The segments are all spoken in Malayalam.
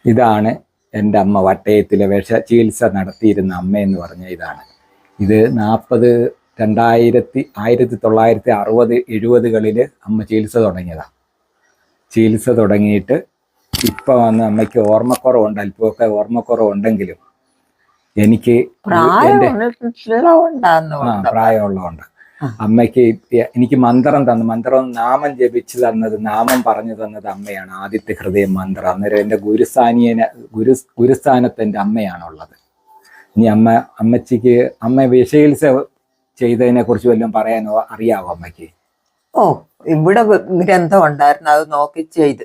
ഇതാണ് എൻ്റെ അമ്മ വട്ടയത്തിലെ ചികിത്സ നടത്തിയിരുന്ന അമ്മയെന്ന് പറഞ്ഞ ഇതാണ്. ഇത് 1960-70കളിൽ അമ്മ ചികിത്സ തുടങ്ങിയതാണ്. ചികിത്സ തുടങ്ങിയിട്ട് ഇപ്പം വന്ന് അമ്മയ്ക്ക് ഓർമ്മക്കുറവുണ്ട്, അല്പമൊക്കെ ഓർമ്മക്കുറവുണ്ടെങ്കിലും എനിക്ക് പ്രായമുള്ളതുകൊണ്ട് അമ്മയ്ക്ക് എനിക്ക് മന്ത്രം നാമം ജപിച്ചു തന്നത്, നാമം പറഞ്ഞു തന്നത് അമ്മയാണ്. ആദ്യത്തെ ഹൃദയം മന്ത്രം. അന്നേരം എൻ്റെ ഗുരുസ്ഥാനത്ത് എൻ്റെ അമ്മയാണുള്ളത്. ഇനി അമ്മച്ചിക്ക് വിഷചികിത്സ ചെയ്തതിനെ കുറിച്ച് വല്ലതും പറയാനോ അറിയാവോ അമ്മയ്ക്ക്? ഇവിടെ ഗ്രന്ഥം ഉണ്ടായിരുന്നു, അത് നോക്കി ചെയ്ത്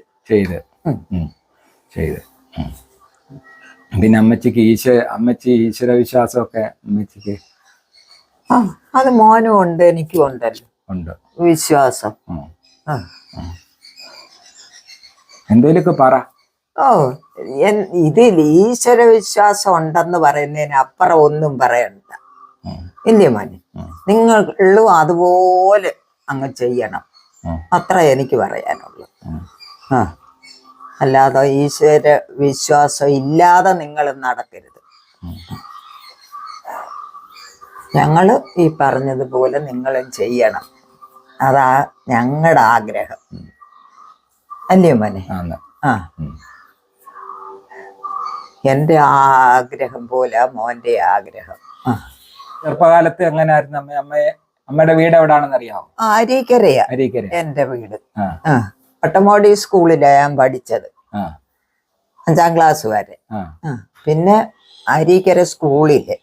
പിന്നെ അമ്മച്ചിക്ക് ഈശ്വര വിശ്വാസമൊക്കെ അമ്മച്ചിക്ക്? അത് മോനും ഉണ്ട്, എനിക്കും ഉണ്ടല്ലോ വിശ്വാസം. എന്തേലൊക്കെ പറ. ഇതിൽ ഈശ്വര വിശ്വാസം ഉണ്ടെന്ന് പറയുന്നതിന് അപ്പുറം ഒന്നും പറയണ്ട. ഇല്ലേ മോനെ, നിങ്ങളും അതുപോലെ അങ്ങ് ചെയ്യണം, അത്ര എനിക്ക് പറയാനുള്ളൂ. അല്ലാതെ ഈശ്വര വിശ്വാസം ഇല്ലാതെ നിങ്ങൾ നടക്കരുത്. ഞങ്ങൾ ഈ പറഞ്ഞതുപോലെ നിങ്ങളും ചെയ്യണം, അതാ ഞങ്ങളുടെ ആഗ്രഹം. അല്ലേ മോനെ? എൻ്റെ ആഗ്രഹം പോലെ മോന്റെ ആഗ്രഹം. ചെറുപ്പകാലത്ത് എങ്ങനെയായിരുന്നു അമ്മയുടെ വീട് എവിടാണെന്ന് അറിയാമോ? അരീക്കരയാ എന്റെ വീട്. പട്ടമോടി സ്കൂളിലാ ഞാൻ പഠിച്ചത്, 5ാം ക്ലാസ് വരെ. പിന്നെ അരീക്കര സ്കൂളില്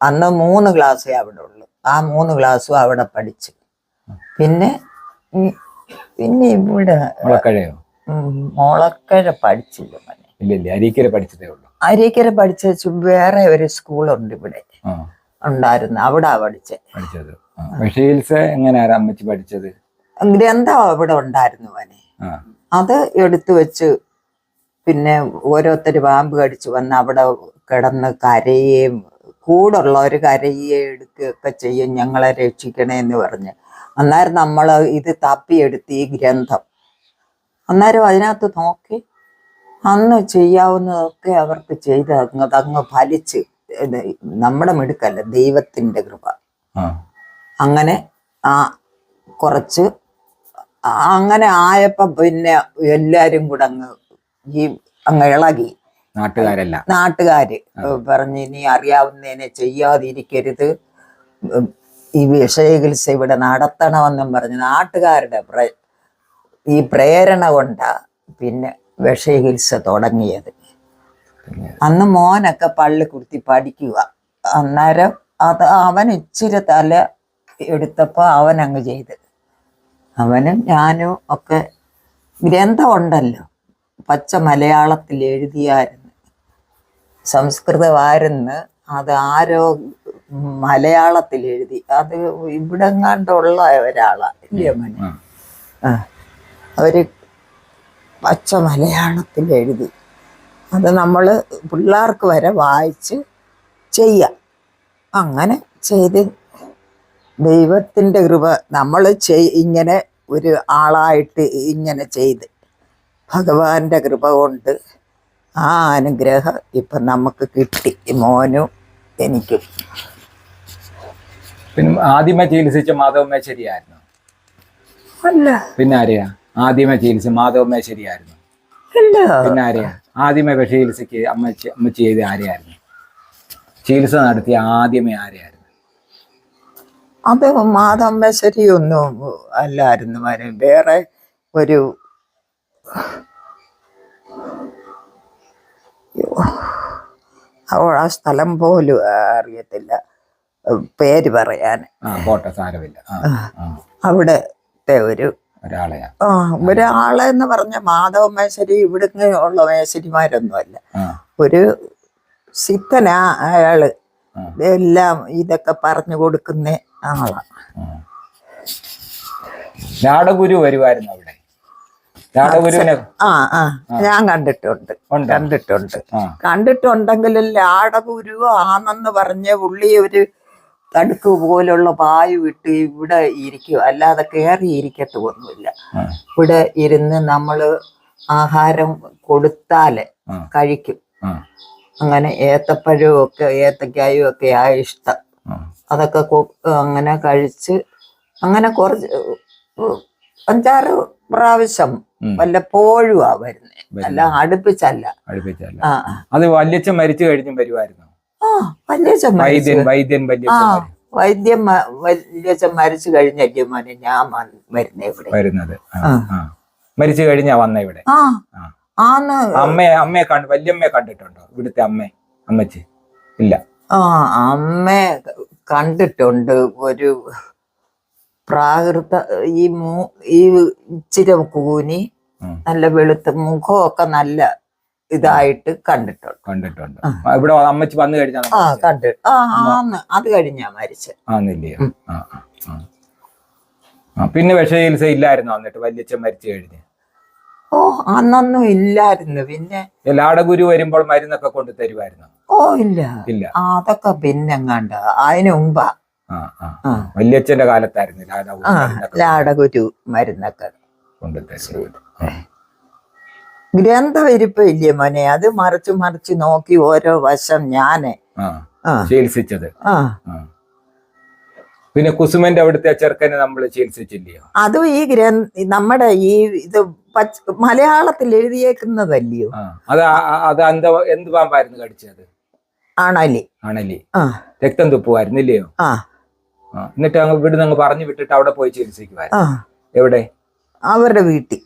അന്ന് 3 ക്ലാസ്സേ അവിടെ ഉള്ളു. ആ 3 ക്ലാസ്സും അവിടെ പഠിച്ചു. പിന്നെ ഇവിടെ മോളക്കര പഠിച്ചില്ല മോനെ. അരീക്കര പഠിച്ചതേ ഉള്ളൂ. അരീക്കര പഠിച്ച വേറെ ഒരു സ്കൂളുണ്ട് ഇവിടെ ഉണ്ടായിരുന്നു, അവിടെ പഠിച്ചത്. ചികിത്സ എങ്ങനെയാ അമ്മച്ചി പഠിച്ചത്? ഗ്രന്ഥം അവിടെ ഉണ്ടായിരുന്നു മോനെ, അത് എടുത്തു വെച്ച് പിന്നെ ഓരോരുത്തർ പാമ്പ് കടിച്ചു വന്ന് അവിടെ കിടന്ന് കരയുകയും കൂടുള്ളവർ കരയുകയും എടുക്കുകയൊക്കെ ചെയ്യും, ഞങ്ങളെ രക്ഷിക്കണേ എന്ന് പറഞ്ഞ്. അന്നേരം നമ്മൾ ഇത് തപ്പിയെടുത്ത് ഈ ഗ്രന്ഥം, അന്നേരം അതിനകത്ത് നോക്കി അന്ന് ചെയ്യാവുന്നതൊക്കെ അവർക്ക് ചെയ്ത് അങ്ങ് ഫലിച്ച്. നമ്മുടെ മിടുക്കല്ല, ദൈവത്തിൻ്റെ കൃപ. അങ്ങനെ കുറച്ച് അങ്ങനെ ആയപ്പോൾ പിന്നെ എല്ലാവരും കൂടെ അങ്ങ് ഇളകി. നാട്ടുകാര് പറഞ്ഞ് ഇനി അറിയാവുന്നതിനെ ചെയ്യാതിരിക്കരുത്, ഈ വിഷചികിത്സ ഇവിടെ നടത്തണമെന്നും പറഞ്ഞ് നാട്ടുകാരുടെ ഈ പ്രേരണ കൊണ്ടാ പിന്നെ വിഷചികിത്സ തുടങ്ങിയത്. അന്ന് മോനൊക്കെ പള്ളി കുത്തി പഠിക്കുക. അന്നേരം അവൻ ഇച്ചിരി തല എടുത്തപ്പോൾ അവൻ അങ്ങ് ചെയ്ത്. അവനും ഞാനും ഒക്കെ ഗ്രന്ഥം ഉണ്ടല്ലോ, പച്ച മലയാളത്തിൽ എഴുതിയായിരുന്നു, സംസ്കൃതമായിരുന്നു, അത് ആരോ മലയാളത്തിൽ എഴുതി. അത് ഇവിടെ എങ്ങാണ്ടുള്ള ഒരാളാ, ഇല്ലേ മോനെ? അവര് പച്ച മലയാളത്തിൽ എഴുതി. അത് നമ്മൾ പിള്ളേർക്ക് വരെ വായിച്ച് ചെയ്യാം. അങ്ങനെ ചെയ്ത് ദൈവത്തിൻ്റെ കൃപ നമ്മൾ ഇങ്ങനെ ഒരു ആളായിട്ട് ഇങ്ങനെ ചെയ്ത് ഭഗവാന്റെ കൃപ കൊണ്ട് ആ അനുഗ്രഹം ഇപ്പം നമുക്ക് കിട്ടി, മോനും എനിക്കും. പിന്നെ ആദ്യമേ ചികിത്സിച്ച മാധവമേശ്വരിയായിരുന്നു? അല്ല. പിന്നെ ആരെയാ ആദ്യമേ ചികിത്സ? മാധവമേശ്വരിയായിരുന്നു? പിന്നെ ആരെയാ ആദ്യമേ ചികിത്സക്ക് അമ്മച്ചി ചെയ്ത് ആരെയായിരുന്നു ചികിത്സ നടത്തിയ? ആദ്യമേ ആരെയായിരുന്നു? അത് മാധവമേശ്വരി ഒന്നും അല്ലായിരുന്നു, വേറെ ഒരു ആ സ്ഥലം പോലും അറിയത്തില്ല പേര് പറയാൻ. അവിടത്തെ ഒരാളെന്ന് പറഞ്ഞ മാധവമേശ്വരി ഇവിടുന്ന് ഉള്ള മേശ്വരിമാരൊന്നുമല്ല, ഒരു സിദ്ധനാ അയാള്. എല്ലാം ഇതൊക്കെ പറഞ്ഞു കൊടുക്കുന്ന ആളാണ്. നാടഗുരു വരുമായിരുന്നു അവിടെ? ഞാൻ കണ്ടിട്ടുണ്ടെങ്കിലും ലാടഗുരു ആണെന്ന് പറഞ്ഞ പുള്ളി ഒരു തടുക്ക് പോലുള്ള പായ് വിട്ട് ഇവിടെ ഇരിക്കും, അല്ലാതെ കയറി ഇരിക്കത്തൊന്നുമില്ല. ഇവിടെ ഇരുന്ന് നമ്മള് ആഹാരം കൊടുത്താല് ആ. കഴിക്കും. ആ. അങ്ങനെ ഏത്തപ്പഴവും ഒക്കെ ഏത്തക്കായും ഒക്കെ ആ ഇഷ്ടം. ആ. അതൊക്കെ അങ്ങനെ കഴിച്ച് അങ്ങനെ കുറച്ച് 5-6 പ്രാവശ്യം വല്ലപ്പോഴും വരുന്നേ, അല്ല അടുപ്പിച്ചല്ല. ആ അത് വല്യച്ഛൻ മരിച്ചു കഴിഞ്ഞും വരുമായിരുന്നു. ആ വല്യച്ഛൻ വല്യച്ഛൻ മരിച്ചു കഴിഞ്ഞല്ലേ മോനെ ഞാൻ വരുന്നേ ഇവിടെ വരുന്നത്. മരിച്ചു കഴിഞ്ഞാ വന്ന ഇവിടെ. ആന്ന് അമ്മയെ വല്യമ്മയെ കണ്ടിട്ടുണ്ടോ? ഇവിടുത്തെ അമ്മച്ചി ഇല്ല. അമ്മയെ കണ്ടിട്ടുണ്ട്. ഒരു പ്രാകൃത ഈ ഇച്ചിരി കൂനി നല്ല വെളുത്ത മുഖമൊക്കെ നല്ല ഇതായിട്ട് കണ്ടിട്ടുണ്ട്. ഇവിടെ അമ്മച്ചി വന്നു കഴിഞ്ഞാൽ അത് കഴിഞ്ഞാ മരിച്ച. പിന്നെ വിഷചികിത്സ ഇല്ലായിരുന്നു എന്നിട്ട് വല്യച്ഛൻ മരിച്ചു കഴിഞ്ഞ്? അന്നൊന്നും ഇല്ലായിരുന്നു. പിന്നെ ലാടഗുരു വരുമ്പോൾ മരുന്നൊക്കെ കൊണ്ട് തരുമായിരുന്നു? ഇല്ല. അതൊക്കെ പിന്നെങ്ങാണ്ട അതിനു മുമ്പാ. വല്യച്ഛന്റെ കാലത്തായിരുന്നു ലാടഗുരു മരുന്നൊക്കെ കൊണ്ടുതരും. ഗ്രന്ഥവിരിപ്പ് ഇല്ലേ മോനെ, അത് മറിച്ച് നോക്കി ഓരോ വശം ഞാന് ചികിത്സിച്ചത്. പിന്നെ കുസുമന്റെ അവിടുത്തെ ചെറുക്കനെ നമ്മൾ ചികിത്സിച്ചില്ലയോ? അതും ഈ നമ്മുടെ ഈ ഇത് മലയാളത്തിൽ എഴുതിയേക്കുന്നതല്ലയോ? അത് എന്ത് പാമ്പായിരുന്നു കടിച്ചത്? അണലി. രക്തം തുപ്പുമായിരുന്നില്ലയോ? എന്നിട്ട് ഇവിടുന്ന് അങ്ങ് പറഞ്ഞു വിട്ടിട്ട് അവിടെ പോയി ചികിത്സിക്കുമായിരുന്നു. എവിടെ? അവരുടെ വീട്ടിൽ.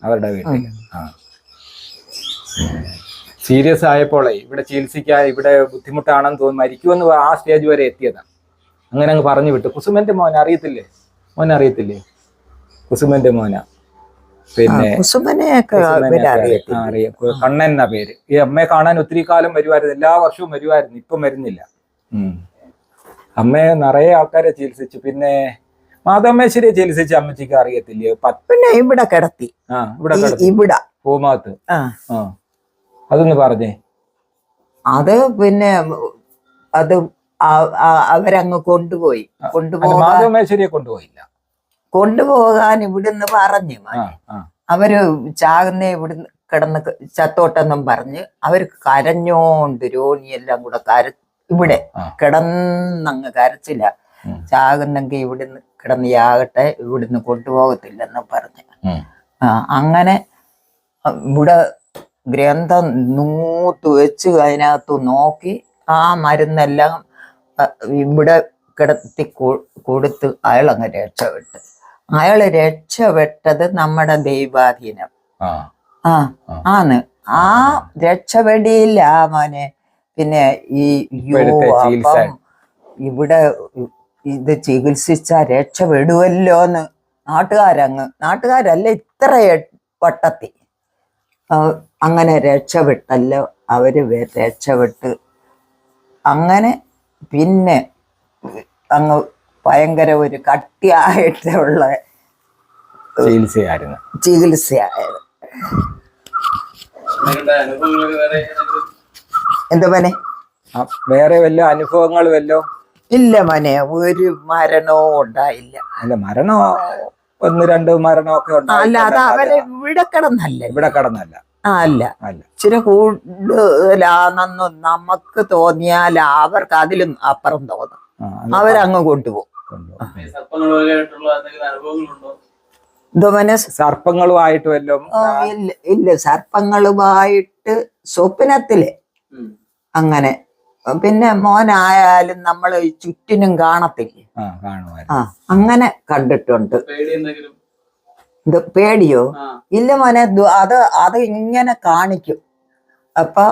സീരിയസ് ആയപ്പോളേ ഇവിടെ ചികിത്സിക്കാൻ ഇവിടെ ബുദ്ധിമുട്ടാണെന്ന് തോന്നുന്നു, മരിക്കുമെന്ന് ആ സ്റ്റേജ് വരെ എത്തിയതാണ്. അങ്ങനെ അങ്ങ് പറഞ്ഞു വിട്ടു. കുസുമന്റെ മോനെ അറിയത്തില്ലേ? കുസുമന്റെ മോന. പിന്നെ അറിയാം, കണ്ണൻ എന്നാ പേര്. ഈ അമ്മയെ കാണാൻ ഒത്തിരി കാലം വരുമായിരുന്നു, എല്ലാ വർഷവും വരുമായിരുന്നു. ഇപ്പം വരുന്നില്ല. അമ്മയെ നിറയെ ആൾക്കാരെ ചികിത്സിച്ചു. പിന്നെ മാധവമേശ്വരിയെ ചികിത്സിച്ച അമ്മച്ചിക്ക് അറിയത്തില്ലയോ? പിന്നെ ഇവിടെ കിടത്തി. ഇവിടെ പൂമാത്ത്. അതൊന്ന് പറഞ്ഞേ. അത് പിന്നെ അത് അവരങ്ങ് കൊണ്ടുപോയി. മാധവമേശ്വരിയെ കൊണ്ടുപോകാൻ ഇവിടുന്ന് പറഞ്ഞു. അവര് ചാകുന്ന ഇവിടുന്ന് കിടന്ന് ചത്തോട്ടെന്നും പറഞ്ഞ് അവര് കരഞ്ഞോണ്ട് രോണിയെല്ലാം കൂടെ ഇവിടെ കിടന്നങ്ങ് കരച്ചില്ല. ചാകുന്നെങ്കിൽ ഇവിടുന്ന് കിടന്ന് യാകട്ടെ, ഇവിടുന്ന് കൊണ്ടുപോകത്തില്ലെന്ന് പറഞ്ഞ്. അങ്ങനെ ഇവിടെ ഗ്രന്ഥം നൂത്ത് വെച്ച് അതിനകത്ത് നോക്കി ആ മരുന്നെല്ലാം ഇവിടെ കിടത്തി കൊടുത്ത് അയാളങ്ങ് രക്ഷപ്പെട്ടു. അയാള് രക്ഷപ്പെട്ടത് നമ്മുടെ ദൈവാധീനം. ആന്ന് ആ രക്ഷപ്പെടിയില്ല മോനെ. പിന്നെ അപ്പം ഇവിടെ ഇത് ചികിത്സിച്ച രക്ഷപ്പെടുവല്ലോന്ന് നാട്ടുകാരല്ല ഇത്ര വട്ടത്തി അങ്ങനെ രക്ഷപ്പെട്ടല്ലോ അവര് രക്ഷപ്പെട്ട്. അങ്ങനെ പിന്നെ അങ്ങ് ഭയങ്കര ഒരു കട്ടിയായിട്ടുള്ള ചികിത്സയായത്. എന്താ മോനെ? വേറെ വല്ല അനുഭവങ്ങൾ വല്ലോ? ഇല്ല മോനെ, ഒരു മരണവും ഉണ്ടായില്ല. അല്ല, മരണോ 1-2 മരണമൊക്കെ അല്ല, അത് അവരെ ഇവിടെ കിടന്നല്ല. അല്ല, ഇച്ചിരി കൂടുതലാണെന്നും നമുക്ക് തോന്നിയാൽ അവർക്ക് അതിലും അപ്പുറം തോന്നും. അവരങ്ങ് കൊണ്ടുപോകും. സർപ്പങ്ങളുമായിട്ട് വല്ലതും? ഇല്ല, സർപ്പങ്ങളുമായിട്ട് സ്വപ്നത്തില് അങ്ങനെ. പിന്നെ മോനായാലും നമ്മൾ ചുറ്റിനും കാണത്തില്ലേ, അങ്ങനെ കണ്ടിട്ടുണ്ട്. പേടിയോ? ഇല്ല മോനെ, അത് ഇങ്ങനെ കാണിക്കും. അപ്പൊ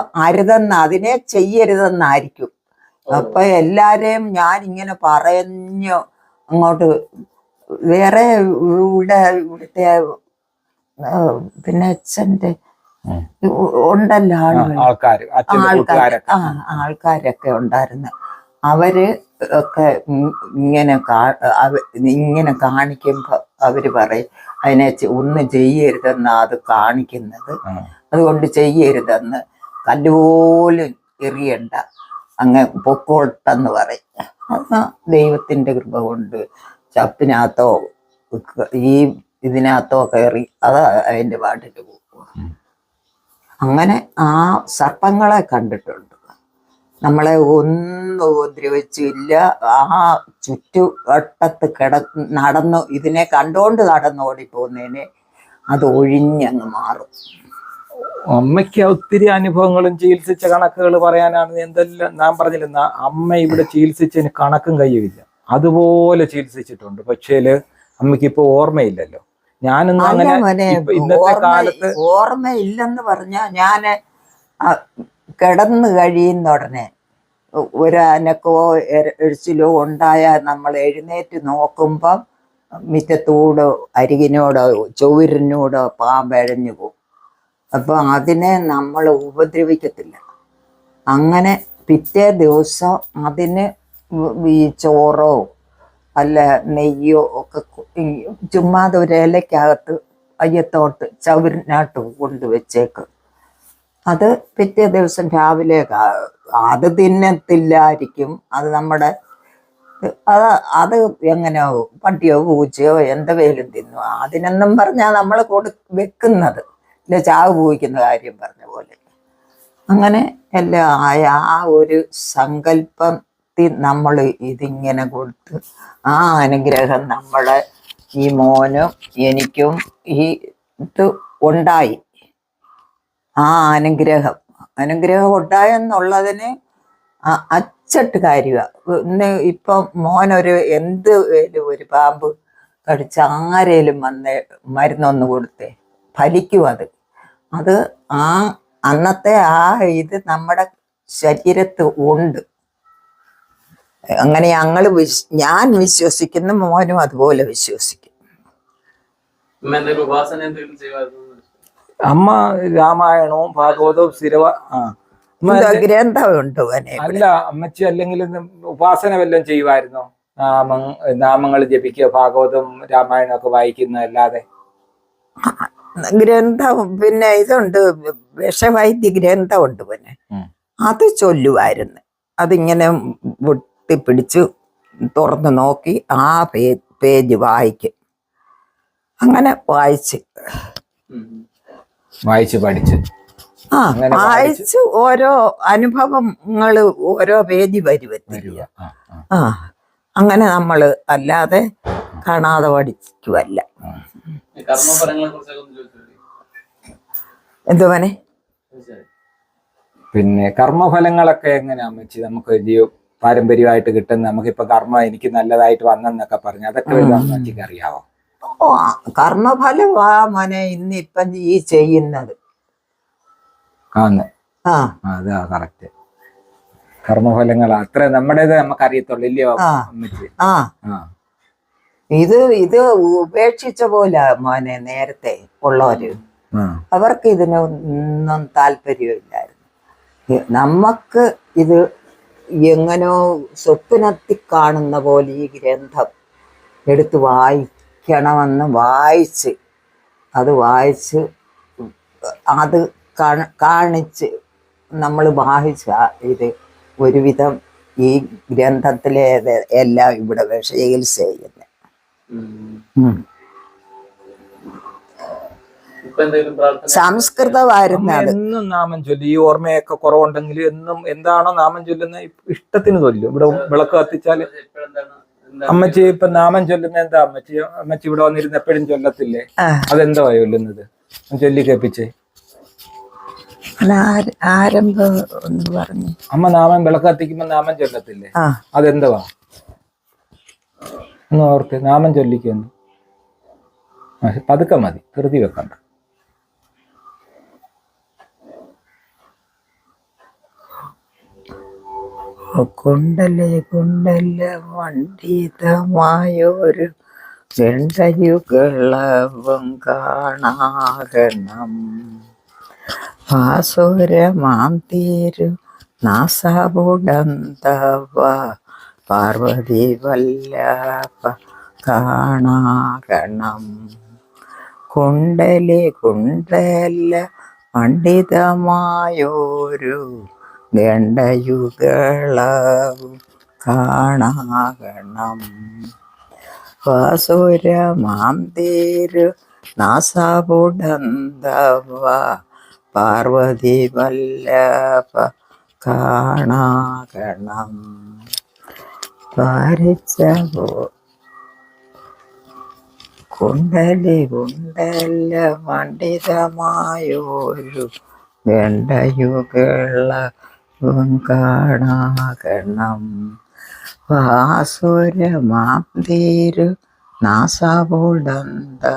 അതിനെ ചെയ്യരുതെന്നായിരിക്കും. അപ്പൊ എല്ലാരെയും ഞാൻ ഇങ്ങനെ പറഞ്ഞു അങ്ങോട്ട്. വേറെ ഇവിടുത്തെ പിന്നെ അച്ഛന്റെ ഉണ്ടല്ലോ ആൾക്കാരൊക്കെ ഉണ്ടായിരുന്നു. അവര് ഒക്കെ ഇങ്ങനെ കാണിക്കുമ്പോ അവര് പറയും അതിനെ ഒന്നും ചെയ്യരുതെന്നാ അത് കാണിക്കുന്നത്, അതുകൊണ്ട് ചെയ്യരുതെന്ന്. കല്ലുപോലും എറിയണ്ട, അങ്ങ് പൊക്കോട്ടെന്ന് പറയും. അത് ദൈവത്തിന്റെ കൃപ കൊണ്ട് ചപ്പിനകത്തോ ഇതിനകത്തോ കയറി അത് അതിന്റെ പാട്ടിട്ട് പോകും. അങ്ങനെ ആ സർപ്പങ്ങളെ കണ്ടിട്ടുണ്ട്. നമ്മളെ ഒന്നും ഉപദ്രവിച്ചില്ല. ആ ചുറ്റുവട്ടത്ത് നടന്നു ഇതിനെ കണ്ടുകൊണ്ട് നടന്നു ഓടിപ്പോകുന്നതിനെ അത് ഒഴിഞ്ഞങ്ങ് മാറും. അമ്മയ്ക്ക് ഒത്തിരി അനുഭവങ്ങളും ചികിത്സിച്ച കണക്കുകൾ പറയാനാണ്. എന്തെല്ലാം ഞാൻ പറഞ്ഞില്ല, അമ്മ ഇവിടെ ചികിത്സിച്ചതിന് കണക്കും കയ്യുമില്ല. അതുപോലെ ചികിത്സിച്ചിട്ടുണ്ട്. പക്ഷേ അമ്മയ്ക്ക് ഇപ്പൊ ഓർമ്മയില്ലല്ലോ. ഞാനൊന്നും അങ്ങനെ ഇന്നത്തെ കാലത്ത് ഓർമ്മയില്ലെന്ന് പറഞ്ഞാ ഞാന് കിടന്നു കഴിയുന്ന ഉടനെ ഒരു അനക്കമോ എഴിച്ചിലോ ഉണ്ടായാൽ നമ്മൾ എഴുന്നേറ്റ് നോക്കുമ്പം മുറ്റത്തൂടോ അരികിനോടോ ചുവരിനോടോ പാമ്പഴഞ്ഞു പോകും. അപ്പൊ അതിനെ നമ്മൾ ഉപദ്രവിക്കത്തില്ല. അങ്ങനെ പിറ്റേ ദിവസം അതിന് ഈ ചോറോ അല്ല നെയ്യോ ഒക്കെ ചുമ്മാതെ ഒരു ഇലക്കകത്ത് അയ്യത്തോട്ട് ചവരിനാട്ട് കൊണ്ടുവച്ചേക്ക്. അത് പിറ്റേ ദിവസം രാവിലെ അത് തിന്നത്തില്ലായിരിക്കും. അത് നമ്മുടെ അത് എങ്ങനെയോ പട്ടിയോ പൂച്ചയോ എന്തെങ്കിലും തിന്നു. അതിനൊന്നും പറഞ്ഞാൽ നമ്മൾ വെക്കുന്നത് ഇല്ല, ചാവ് പൂവിക്കുന്ന കാര്യം പറഞ്ഞ പോലെ. അങ്ങനെ എല്ലാം ആയ ആ ഒരു സങ്കല്പത്തിൽ നമ്മൾ ഇതിങ്ങനെ കൊടുത്ത് ആ അനുഗ്രഹം നമ്മളെ ഈ മോനും എനിക്കും ഈ ഇത് ഉണ്ടായി. ആ അനുഗ്രഹം ഉണ്ടായെന്നുള്ളതിന് അച്ചട്ട് കാര്യമാണ്. ഇപ്പം മോനൊരു ഒരു പാമ്പ് കടിച്ച് ആരേലും വന്ന് മരുന്നൊന്ന് കൊടുത്തേ ഫലിക്കും. അത് ആ അന്നത്തെ ആ ഇത് നമ്മുടെ ശരീരത്ത് ഉണ്ട്. അങ്ങനെ ഞാൻ വിശ്വസിക്കുന്ന മോനും അതുപോലെ വിശ്വസിക്കും. അമ്മ രാമായണവും ഭാഗവതവും ഗ്രന്ഥമുണ്ട്. അല്ല അമ്മച്ചി അല്ലെങ്കിൽ ഉപാസന വല്ലതും ചെയ്യുമായിരുന്നോ? നാമങ്ങൾ ജപിക്കുക, ഭാഗവതം രാമായണം ഒക്കെ വായിക്കുന്നതല്ലാതെ? ഗ്രന്ഥം പിന്നെ ഇതുണ്ട്, വിഷവൈദ്യ ഗ്രന്ഥമുണ്ട്. പിന്നെ അത് ചൊല്ലുമായിരുന്നു. അതിങ്ങനെ പൊട്ടിപ്പിടിച്ച് തുറന്ന് നോക്കി ആ പേജ് വായിക്കും. അങ്ങനെ വായിച്ച് പഠിച്ച് വായിച്ച് ഓരോ അനുഭവങ്ങള് ഓരോ പേജ് വരുവത്തില്ല. അങ്ങനെ നമ്മള് അല്ലാതെ കാണാതെ പഠിക്കുവല്ല. എന്തുവനെ പിന്നെ കർമ്മഫലങ്ങളൊക്കെ എങ്ങനെയാ അമ്മച്ചി നമുക്ക് പാരമ്പര്യമായിട്ട് കിട്ടുന്ന? നമുക്കിപ്പൊ കർമ്മ എനിക്ക് നല്ലതായിട്ട് വന്നെന്നൊക്കെ പറഞ്ഞു, അതൊക്കെ അമ്മച്ചിക്ക് അറിയാവോ? കർമ്മഫലമാ മോനെ ഇന്നിപ്പം ഈ ചെയ്യുന്നത്. അതാ കറക്റ്റ്. കർമ്മഫലങ്ങൾ അത്ര നമ്മുടേത് നമുക്ക് അറിയത്തുള്ളൂ, ഇല്ലയോ അമ്മച്ചി? ഇത് ഉപേക്ഷിച്ച പോലെ മോനെ നേരത്തെ ഉള്ളവര്, അവർക്ക് ഇതിനൊന്നും താല്പര്യമില്ലായിരുന്നു. നമുക്ക് ഇത് എങ്ങനോ സ്വപ്നത്തിൽ കാണുന്ന പോലെ ഈ ഗ്രന്ഥം എടുത്ത് വായിക്കണമെന്ന് വായിച്ച് അത് കാണിച്ച് നമ്മൾ വായിച്ച ഇത് ഒരുവിധം ഈ ഗ്രന്ഥത്തിലെ എല്ലാം ഇവിടെ ചികിത്സ ചെയ്യുന്നത്. സംസ്കൃതമായിരുന്നു. എന്നും നാമം ചൊല്ലി. ഈ ഓർമ്മയൊക്കെ കുറവുണ്ടെങ്കിൽ എന്നും എന്താണോ നാമം ചൊല്ലുന്ന ഇഷ്ടത്തിന് ചൊല്ലും. ഇവിടെ വിളക്ക് കത്തിച്ചാല് അമ്മച്ചി ഇപ്പൊ നാമം ചൊല്ലുന്ന എന്താ അമ്മച്ചി ഇവിടെ വന്നിരുന്ന് എപ്പോഴും ചൊല്ലത്തില്ലേ? അതെന്താ ചൊല്ലുന്നത്? ചൊല്ലി കേൾപ്പിച്ചേ. ആരംഭം ഒന്ന് പറഞ്ഞു. അമ്മ നാമം വിളക്ക് കത്തിക്കുമ്പോ നാമം ചൊല്ലത്തില്ലേ? അതെന്താ ഒന്ന് ഓർത്ത് നാമം ചൊല്ലിക്കുന്നു. പതുക്കെ മതി, ധൃതി വെക്കണ്ട. കുണ്ടല വണ്ടിതമായൊരു ചെണ്ടയുകളവും കാണാകണം. ഭാസുരമാം തീരു നാസപുടന്തവ പാർവതി വല്ലഭ കാണാകണം. കുണ്ടല പണ്ഡിതമായൊരു ദണ്ഡയുകളവും കാണാകണം. ഭാസുരമാം തീരു നാസപുടന്തവ പാർവതി വല്ലഭ കാണാകണം പാരിച്ച കുണ്ടലി കുണ്ടല മണ്ഡിതമായൊരു വെണ്ടയുകളവും കാണാകണം വാസുരമാന്തീരു നാസവുടന്തവ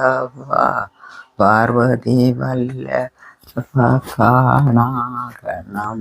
പാർവതി വല്ലഭ കാണാകണം